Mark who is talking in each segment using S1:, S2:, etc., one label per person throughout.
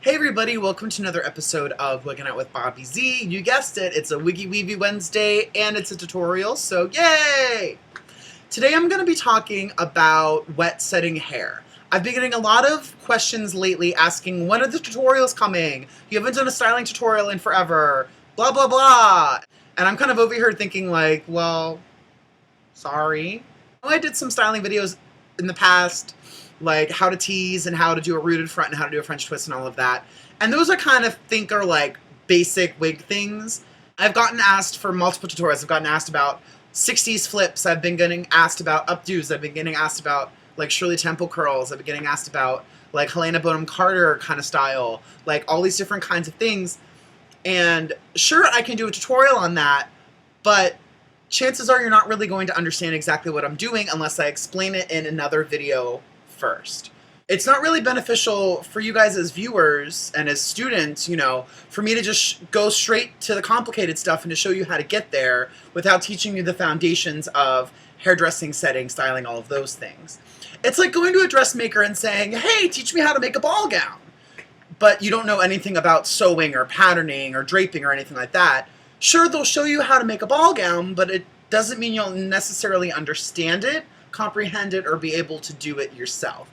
S1: Hey everybody, welcome to another episode of WigginOutBZ. You guessed it, it's a Wiggy Weavy Wednesday and it's a tutorial, so yay! Today I'm going to be talking about wet setting hair. I've been getting a lot of questions lately asking, when are the tutorials coming? You haven't done a styling tutorial in forever, blah blah blah. And I'm kind of over here thinking like, well, sorry. I did some styling videos in the past, like how to tease and how to do a rooted front and how to do a French twist and all of that. And those are like basic wig things. I've gotten asked for multiple tutorials. I've gotten asked about 60s flips. I've been getting asked about updos. I've been getting asked about like Shirley Temple curls. I've been getting asked about like Helena Bonham Carter kind of style, like all these different kinds of things. And sure, I can do a tutorial on that, but chances are you're not really going to understand exactly what I'm doing unless I explain it in another video first. It's not really beneficial for you guys as viewers and as students, you know, for me to just go straight to the complicated stuff and to show you how to get there without teaching you the foundations of hairdressing, setting, styling, all of those things. It's like going to a dressmaker and saying, hey, teach me how to make a ball gown. But you don't know anything about sewing or patterning or draping or anything like that. Sure, they'll show you how to make a ball gown, but it doesn't mean you'll necessarily understand it, comprehend it, or be able to do it yourself.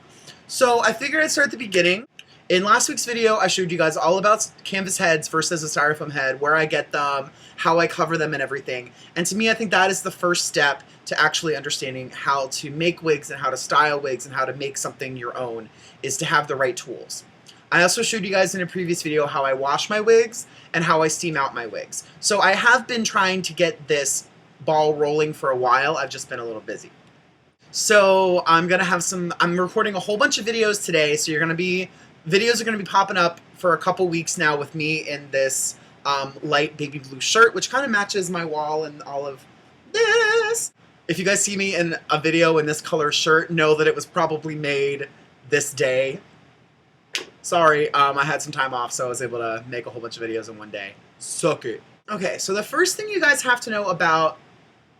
S1: So I figured I'd start at the beginning. In last week's video, I showed you guys all about canvas heads versus a styrofoam head, where I get them, how I cover them, and everything. And to me, I think that is the first step to actually understanding how to make wigs and how to style wigs and how to make something your own, is to have the right tools. I also showed you guys in a previous video how I wash my wigs and how I steam out my wigs. So I have been trying to get this ball rolling for a while. I've just been a little busy. So I'm recording a whole bunch of videos today, so videos are going to be popping up for a couple weeks now with me in this light baby blue shirt, which kind of matches my wall and all of this. If you guys see me in a video in this color shirt, know that it was probably made this day. Sorry, I had some time off, so I was able to make a whole bunch of videos in one day. Suck it. Okay, so the first thing you guys have to know about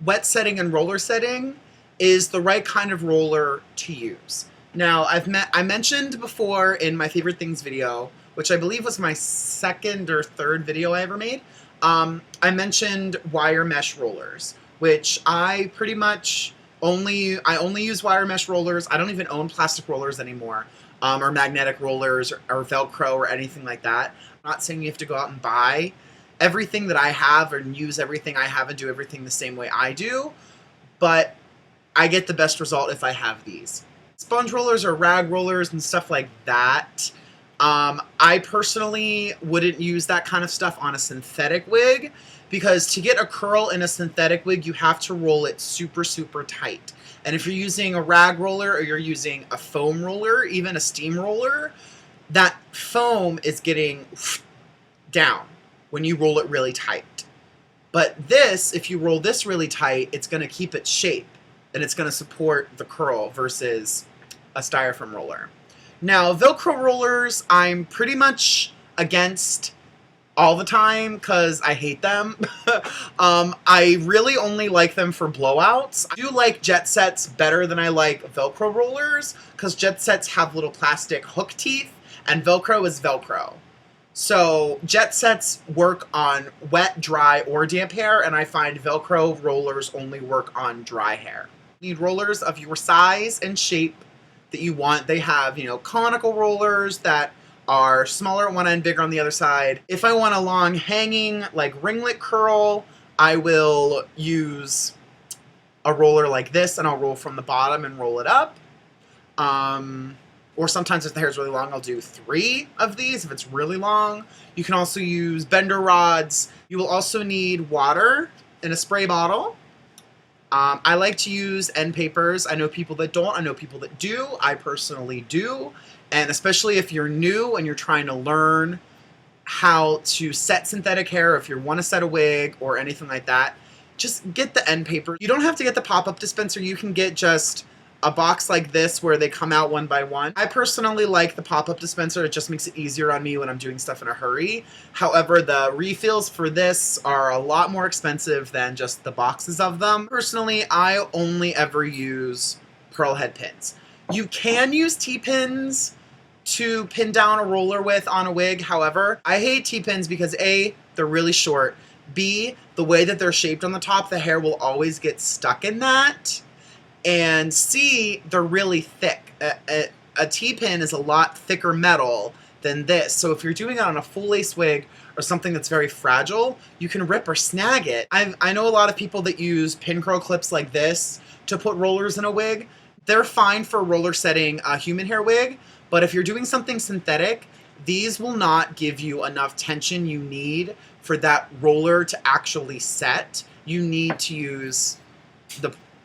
S1: wet setting and roller setting is the right kind of roller to use. Now, I mentioned before in my favorite things video, which I believe was my second or third video I ever made, I mentioned wire mesh rollers, which I pretty much only use wire mesh rollers. I don't even own plastic rollers anymore, or magnetic rollers or Velcro or anything like that. I'm not saying you have to go out and buy everything that I have and use everything I have and do everything the same way I do, but I get the best result if I have these. Sponge rollers or rag rollers and stuff like that. I personally wouldn't use that kind of stuff on a synthetic wig, because to get a curl in a synthetic wig, you have to roll it super, super tight. And if you're using a rag roller or you're using a foam roller, even a steam roller, that foam is getting down when you roll it really tight. But this, if you roll this really tight, it's going to keep its shape and it's going to support the curl versus a styrofoam roller. Now, Velcro rollers, I'm pretty much against all the time because I hate them. I really only like them for blowouts. I do like jet sets better than I like Velcro rollers, because jet sets have little plastic hook teeth and Velcro is Velcro. So jet sets work on wet, dry, or damp hair, and I find Velcro rollers only work on dry hair. You need rollers of your size and shape that you want. They have, you know, conical rollers that are smaller at one end, bigger on the other side. If I want a long hanging, like ringlet curl, I will use a roller like this, and I'll roll from the bottom and roll it up. Or sometimes if the hair is really long, I'll do 3 of these if it's really long. You can also use bender rods. You will also need water in a spray bottle. I like to use end papers. I know people that don't. I know people that do. I personally do. And especially if you're new and you're trying to learn how to set synthetic hair, if you want to set a wig or anything like that, just get the end paper. You don't have to get the pop-up dispenser. You can get just a box like this where they come out one by one. I personally like the pop-up dispenser. It just makes it easier on me when I'm doing stuff in a hurry. However, the refills for this are a lot more expensive than just the boxes of them. Personally, I only ever use pearl head pins. You can use T-pins to pin down a roller with on a wig. However, I hate T-pins because A, they're really short. B, the way that they're shaped on the top, the hair will always get stuck in that. And C, they're really thick. A T-pin is a lot thicker metal than this. So if you're doing it on a full lace wig or something that's very fragile, you can rip or snag it. I know a lot of people that use pin curl clips like this to put rollers in a wig. They're fine for roller setting a human hair wig, but if you're doing something synthetic, these will not give you enough tension you need for that roller to actually set. You need to use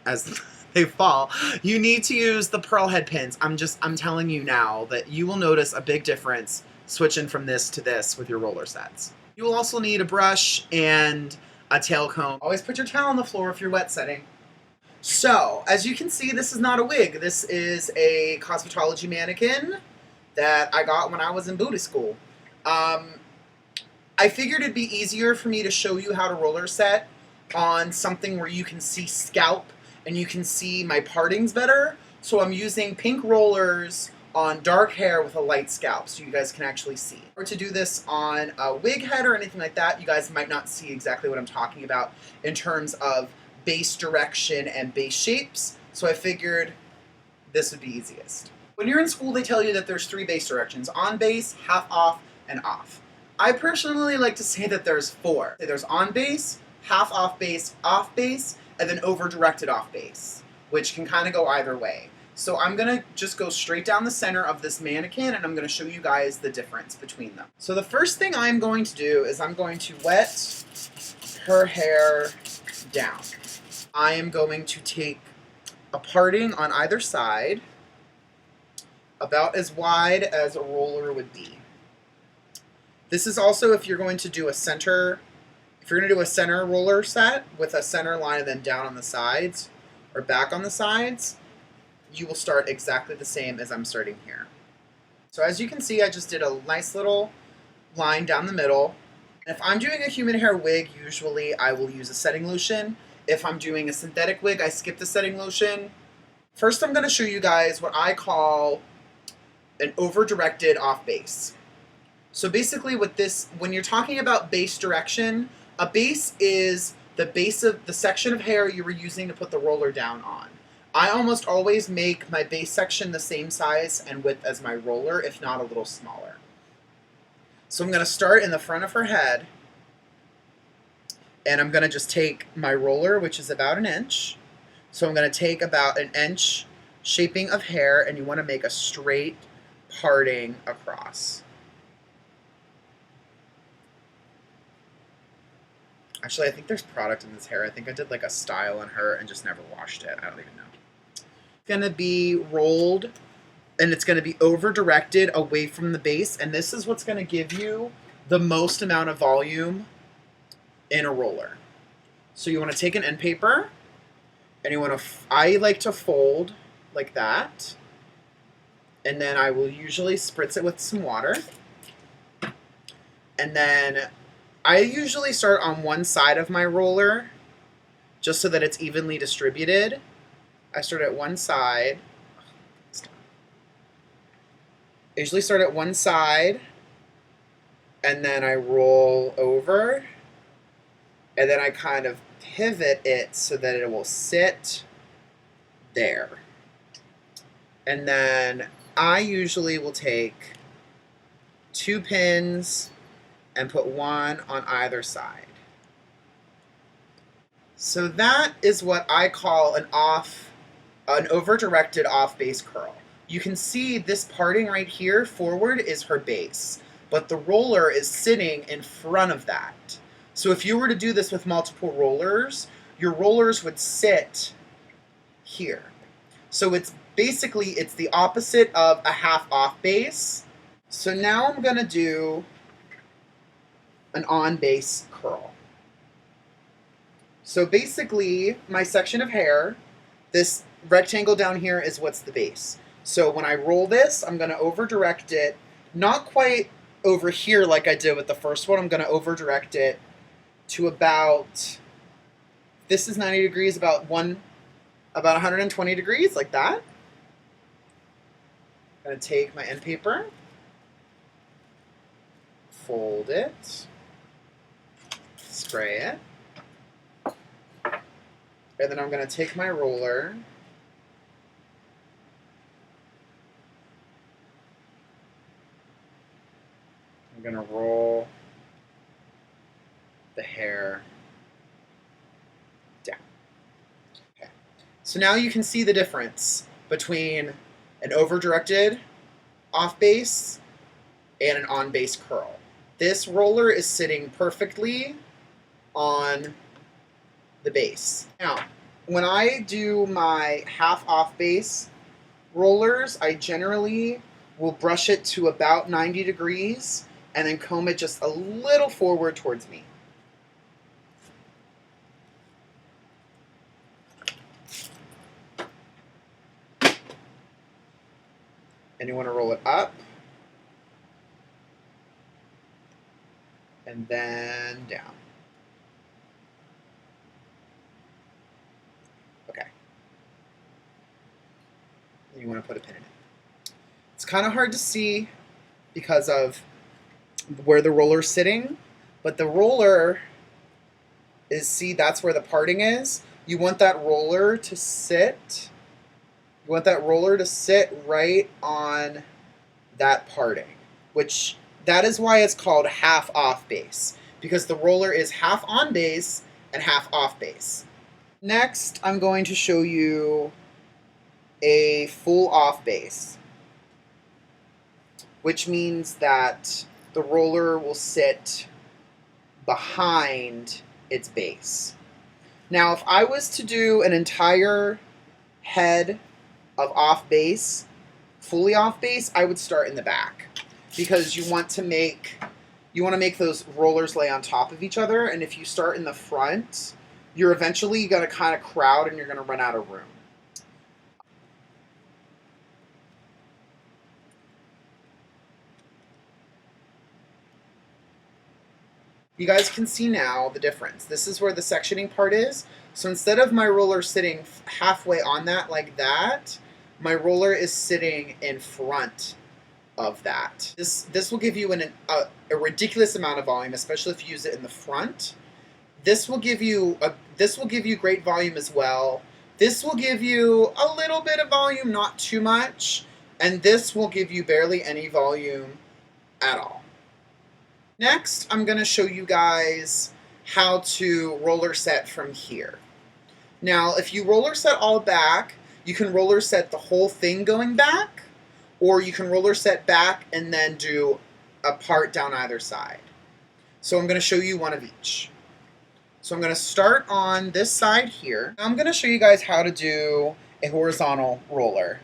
S1: as they fall, you need to use the pearl head pins. I'm telling you now that you will notice a big difference switching from this to this with your roller sets. You will also need a brush and a tail comb. Always put your towel on the floor if you're wet setting. So, as you can see, this is not a wig. This is a cosmetology mannequin that I got when I was in booty school. I figured it'd be easier for me to show you how to roller set on something where you can see scalp and you can see my partings better. So I'm using pink rollers on dark hair with a light scalp so you guys can actually see. Or to do this on a wig head or anything like that, you guys might not see exactly what I'm talking about in terms of base direction and base shapes, so I figured this would be easiest. When you're in school, they tell you that there's 3 base directions: on base, half off, and off. I personally like to say that there's 4. There's on base, half off base, and then over directed off base, which can kind of go either way. So I'm gonna just go straight down the center of this mannequin and I'm gonna show you guys the difference between them. So the first thing I'm going to do is I'm going to wet her hair down. I am going to take a parting on either side, about as wide as a roller would be. This is also if you're going to do a center, roller set with a center line and then down on the sides or back on the sides, you will start exactly the same as I'm starting here. So as you can see, I just did a nice little line down the middle. And if I'm doing a human hair wig, usually I will use a setting lotion. If I'm doing a synthetic wig, I skip the setting lotion. First, I'm going to show you guys what I call an over-directed off base. So basically with this, when you're talking about base direction, a base is the base of the section of hair you were using to put the roller down on. I almost always make my base section the same size and width as my roller, if not a little smaller. So I'm going to start in the front of her head, and I'm going to just take my roller, which is about 1 inch. So I'm going to take about 1 inch shaping of hair, and you want to make a straight parting across. Actually, I think there's product in this hair. I think I did like a style on her and just never washed it. I don't even know. It's going to be rolled, and it's going to be over-directed away from the base, and this is what's going to give you the most amount of volume in a roller. So you want to take an end paper, and you want to, I like to fold like that, and then I will usually spritz it with some water, and then I usually start on one side of my roller just so that it's evenly distributed. I start at one side. I usually start at one side, and then I roll over, and then I kind of pivot it so that it will sit there. And then I usually will take 2 pins and put 1 on either side. So that is what I call an over-directed off-base curl. You can see this parting right here forward is her base, but the roller is sitting in front of that. So if you were to do this with multiple rollers, your rollers would sit here. So it's basically, it's the opposite of a half off base. So now I'm going to do an on base curl. So basically, my section of hair, this rectangle down here is what's the base. So when I roll this, I'm going to over direct it, not quite over here like I did with the first one. I'm going to over direct it to about, this is 90 degrees, about 120 degrees, like that. I'm going to take my end paper, fold it, spray it, and then I'm going to take my roller, I'm going to roll the hair down. Okay. So now you can see the difference between an over-directed off-base and an on-base curl. This roller is sitting perfectly on the base. Now, when I do my half off-base rollers, I generally will brush it to about 90 degrees and then comb it just a little forward towards me. And you want to roll it up and then down. Okay. And you want to put a pin in it. It's kind of hard to see because of where the roller's sitting, but the roller is, see, that's where the parting is. You want that roller to sit. You want that roller to sit right on that parting, which that is why it's called half off base, because the roller is half on base and half off base. Next, I'm going to show you a full off base, which means that the roller will sit behind its base. Now, if I was to do an entire head of off base, fully off base, I would start in the back, because you want to make those rollers lay on top of each other, and if you start in the front, you're eventually going to kind of crowd and you're going to run out of room. You guys can see now the difference. This is where the sectioning part is. So instead of my roller sitting halfway on that like that, my roller is sitting in front of that. This will give you a ridiculous amount of volume, especially if you use it in the front. This will give you great volume as well. This will give you a little bit of volume, not too much, and this will give you barely any volume at all. Next, I'm going to show you guys how to roller set from here. Now, if you roller set all back, you can roller set the whole thing going back, or you can roller set back and then do a part down either side. So I'm going to show you one of each. So I'm going to start on this side here. I'm going to show you guys how to do a horizontal roller.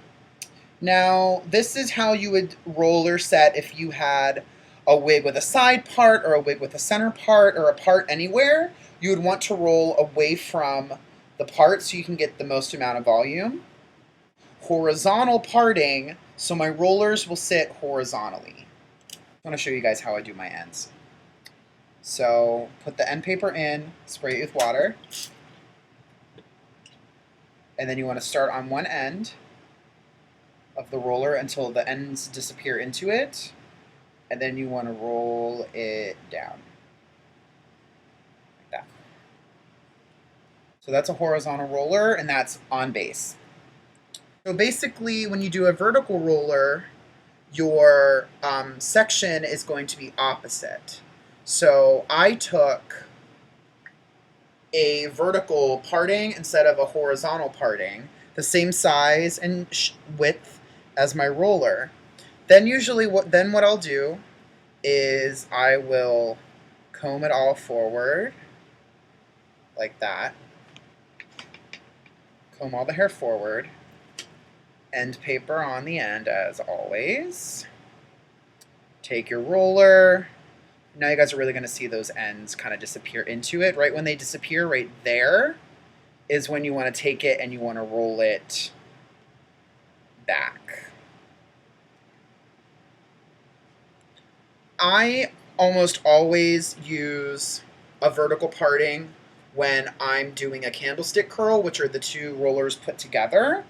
S1: Now, this is how you would roller set if you had a wig with a side part or a wig with a center part or a part anywhere. You would want to roll away from the part so you can get the most amount of volume. Horizontal parting, so my rollers will sit horizontally. I want to show you guys how I do my ends. So put the end paper in, spray it with water, and then you want to start on one end of the roller until the ends disappear into it. And then you want to roll it down, like that. So that's a horizontal roller, and that's on base. So basically, when you do a vertical roller, your section is going to be opposite. So I took a vertical parting instead of a horizontal parting, the same size and width as my roller. Then usually what I'll do is I will comb it all forward like that. Comb all the hair forward. End paper on the end as always. Take your roller. Now you guys are really going to see those ends kind of disappear into it. Right when they disappear, right there is when you want to take it and you want to roll it back. I almost always use a vertical parting when I'm doing a candlestick curl, which are the two rollers put together.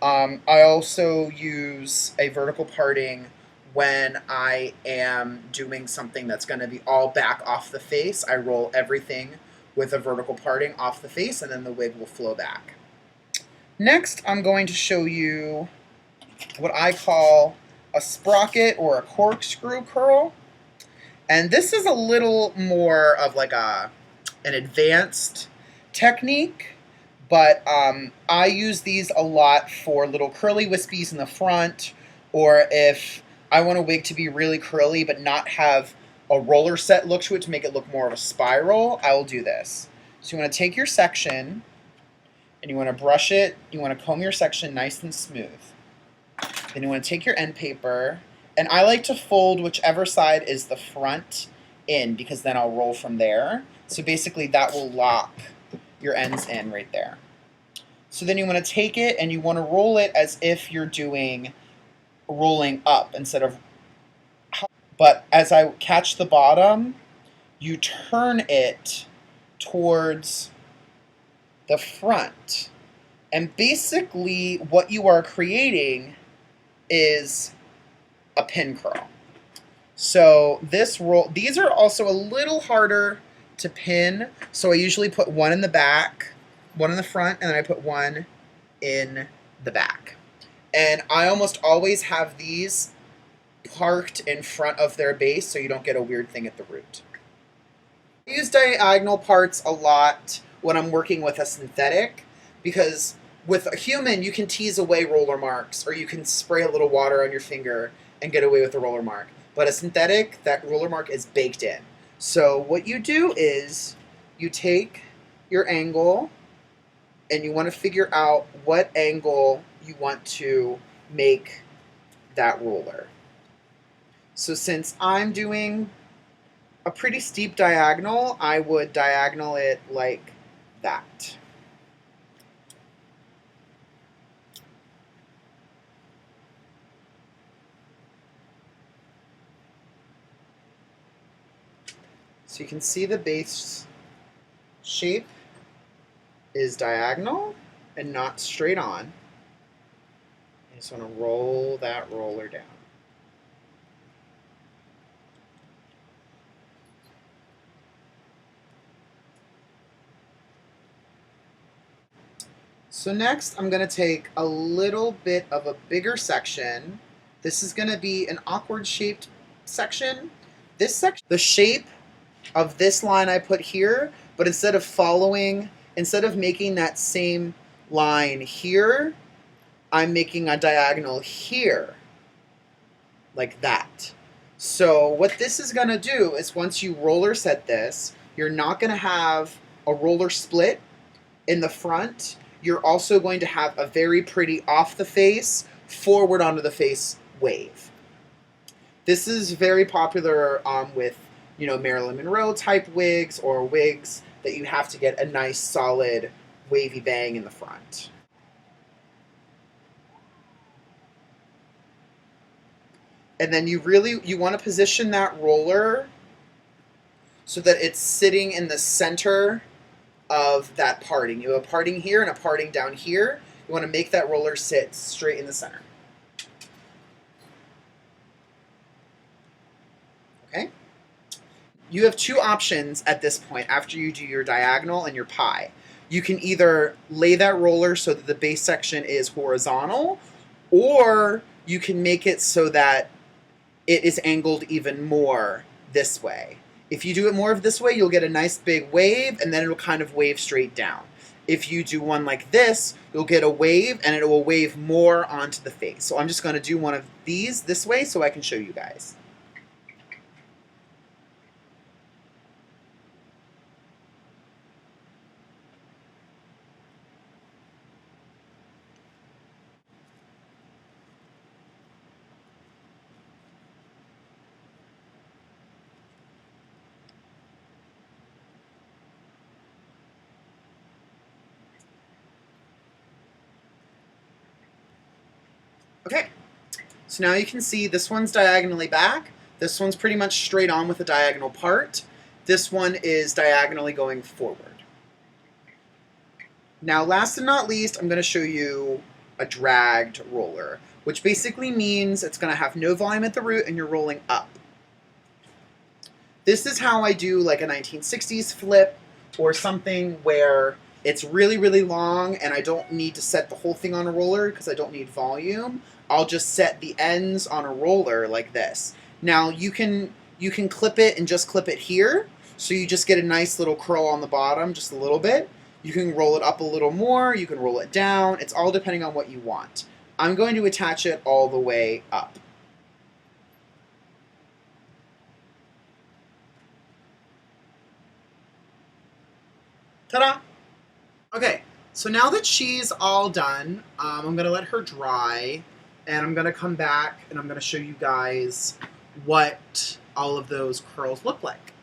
S1: I also use a vertical parting when I am doing something that's going to be all back off the face. I roll everything with a vertical parting off the face, and then the wig will flow back. Next, I'm going to show you what I call a sprocket or a corkscrew curl. And this is a little more of like an advanced technique, but I use these a lot for little curly wispies in the front, or if I want a wig to be really curly but not have a roller set look to it to make it look more of a spiral, I will do this. So you want to take your section and you want to brush it, you want to comb your section nice and smooth. Then you want to take your end paper, and I like to fold whichever side is the front in, because then I'll roll from there. So basically that will lock your ends in right there. So then you want to take it and you want to roll it as if you're doing rolling up instead of, but as I catch the bottom, you turn it towards the front. And basically what you are creating is a pin curl. So this roll, these are also a little harder to pin, so I usually put one in the back, one in the front, and then I put one in the back. And I almost always have these parked in front of their base so you don't get a weird thing at the root. I use diagonal parts a lot when I'm working with a synthetic, because with a human you can tease away roller marks, or you can spray a little water on your finger and get away with the roller mark. But a synthetic, that roller mark is baked in. So what you do is you take your angle and you want to figure out what angle you want to make that roller. So since I'm doing a pretty steep diagonal, I would diagonal it like that. So you can see the base shape is diagonal and not straight on. I just want to roll that roller down. So next I'm going to take a little bit of a bigger section. This is going to be an awkward shaped section. This section, the shape of this line I put here, but instead of making that same line here, I'm making a diagonal here, like that. So what this is going to do is once you roller set this, you're not going to have a roller split in the front. You're also going to have a very pretty off the face, forward onto the face wave. This is very popular with Marilyn Monroe type wigs, or wigs that you have to get a nice solid wavy bang in the front. And then you want to position that roller so that it's sitting in the center of that parting. You have a parting here and a parting down here. You want to make that roller sit straight in the center. Okay? You have two options at this point after you do your diagonal and your pie. You can either lay that roller so that the base section is horizontal, or you can make it so that it is angled even more this way. If you do it more of this way, you'll get a nice big wave, and then it'll kind of wave straight down. If you do one like this, you'll get a wave, and it will wave more onto the face. So I'm just going to do one of these this way so I can show you guys. Okay, so now you can see this one's diagonally back, this one's pretty much straight on with a diagonal part, this one is diagonally going forward. Now last and not least, I'm going to show you a dragged roller, which basically means it's going to have no volume at the root and you're rolling up. This is how I do like a 1960s flip or something where it's really, really long and I don't need to set the whole thing on a roller because I don't need volume. I'll just set the ends on a roller like this. Now you can clip it and just clip it here, so you just get a nice little curl on the bottom, just a little bit. You can roll it up a little more, you can roll it down. It's all depending on what you want. I'm going to attach it all the way up. Ta-da! Okay, so now that she's all done, I'm going to let her dry, and I'm going to come back and I'm going to show you guys what all of those curls look like.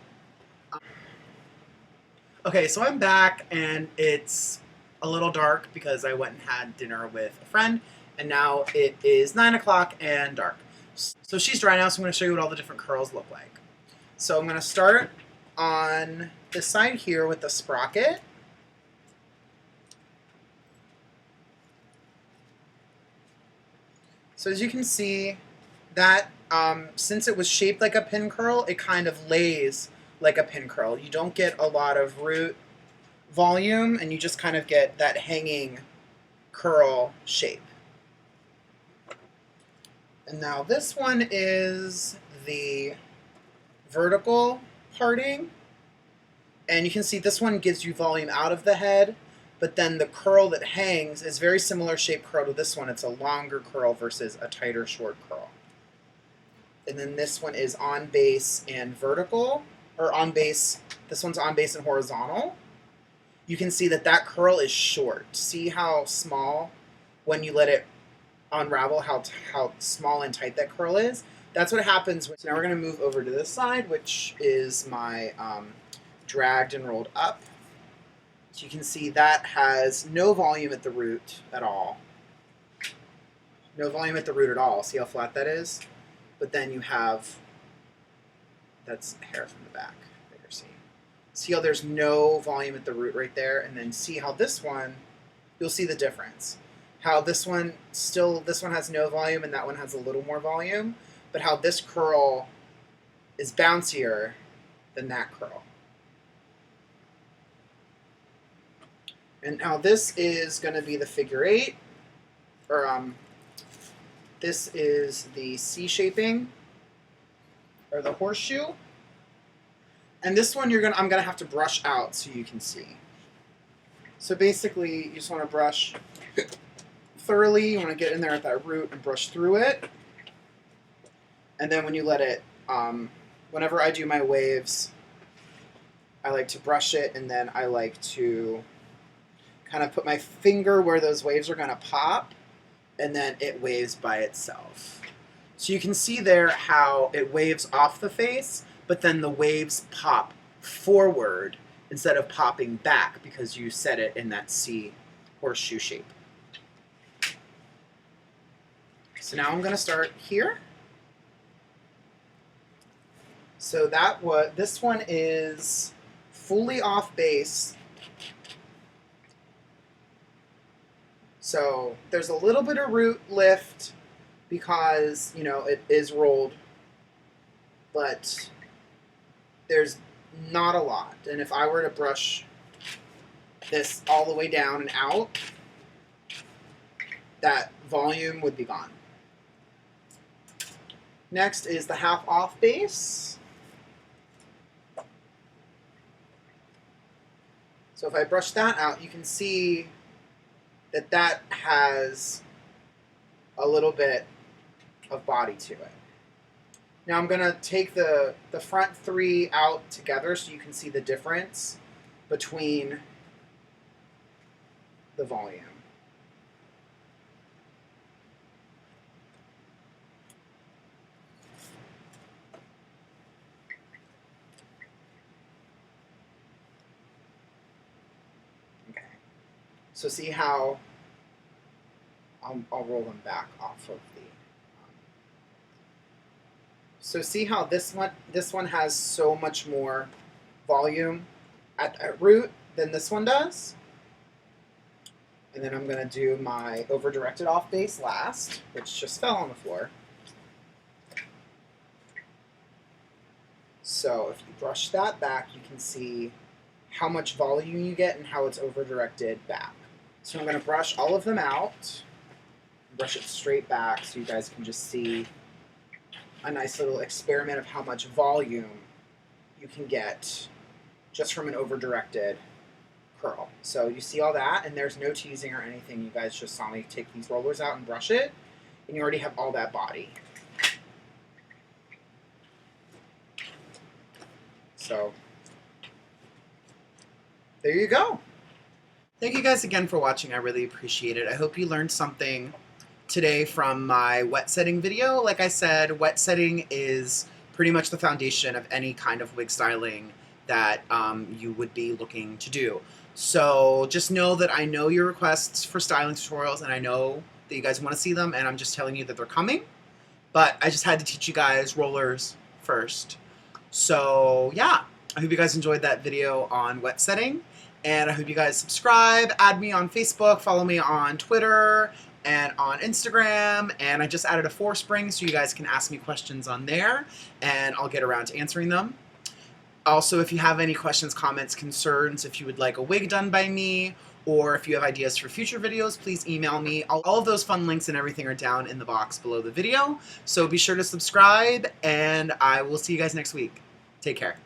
S1: Okay, so I'm back, and it's a little dark because I went and had dinner with a friend, and now it is 9 o'clock and dark. So she's dry now, so I'm going to show you what all the different curls look like. So I'm going to start on this side here with the sprocket. So as you can see, that since it was shaped like a pin curl, it kind of lays like a pin curl. You don't get a lot of root volume, and you just kind of get that hanging curl shape. And now this one is the vertical parting, and you can see this one gives you volume out of the head, but then the curl that hangs is very similar shape curl to this one. It's a longer curl versus a tighter short curl. And then this one is on base and vertical, or on base, this one's on base and horizontal. You can see that that curl is short. See how small, when you let it unravel, how small and tight that curl is? That's what happens. So now we're going to move over to this side, which is my dragged and rolled up. So you can see that has no volume at the root at all. No volume at the root at all. See how flat that is? But then you have, that's hair from the back that you're seeing. See how there's no volume at the root right there? And then see how this one, you'll see the difference. How this one has no volume and that one has a little more volume, but how this curl is bouncier than that curl. And now this is going to be the figure 8, or this is the C shaping, or the horseshoe. And this one I'm gonna have to brush out so you can see. So basically, you just want to brush thoroughly. You want to get in there at that root and brush through it. And then when you let it, whenever I do my waves, I like to brush it, and then I like to kind of put my finger where those waves are going to pop, and then it waves by itself. So you can see there how it waves off the face, but then the waves pop forward instead of popping back because you set it in that C horseshoe shape. So now I'm going to start here. So this one is fully off base. So there's a little bit of root lift because, you know, it is rolled, but there's not a lot. And if I were to brush this all the way down and out, that volume would be gone. Next is the half off base. So if I brush that out, you can see that that has a little bit of body to it. Now I'm going to take the front 3 out together so you can see the difference between the volume. Okay. So see how I'll roll them back off of the. So see how this one has so much more volume at root than this one does? And then I'm going to do my over-directed off base last, which just fell on the floor. So if you brush that back, you can see how much volume you get and how it's over-directed back. So I'm going to brush all of them out, brush it straight back so you guys can just see a nice little experiment of how much volume you can get just from an over-directed curl. So you see all that, and there's no teasing or anything. You guys just saw me take these rollers out and brush it, and you already have all that body. So there you go. Thank you guys again for watching. I really appreciate it. I hope you learned something today from my wet setting video. Like I said, wet setting is pretty much the foundation of any kind of wig styling that you would be looking to do. So just know that I know your requests for styling tutorials, and I know that you guys want to see them, and I'm just telling you that they're coming. But I just had to teach you guys rollers first. So yeah, I hope you guys enjoyed that video on wet setting, and I hope you guys subscribe, add me on Facebook, follow me on Twitter, and on Instagram, and I just added a forespring so you guys can ask me questions on there, and I'll get around to answering them. Also, if you have any questions, comments, concerns, if you would like a wig done by me, or if you have ideas for future videos, please email me. All of those fun links and everything are down in the box below the video, so be sure to subscribe, and I will see you guys next week. Take care.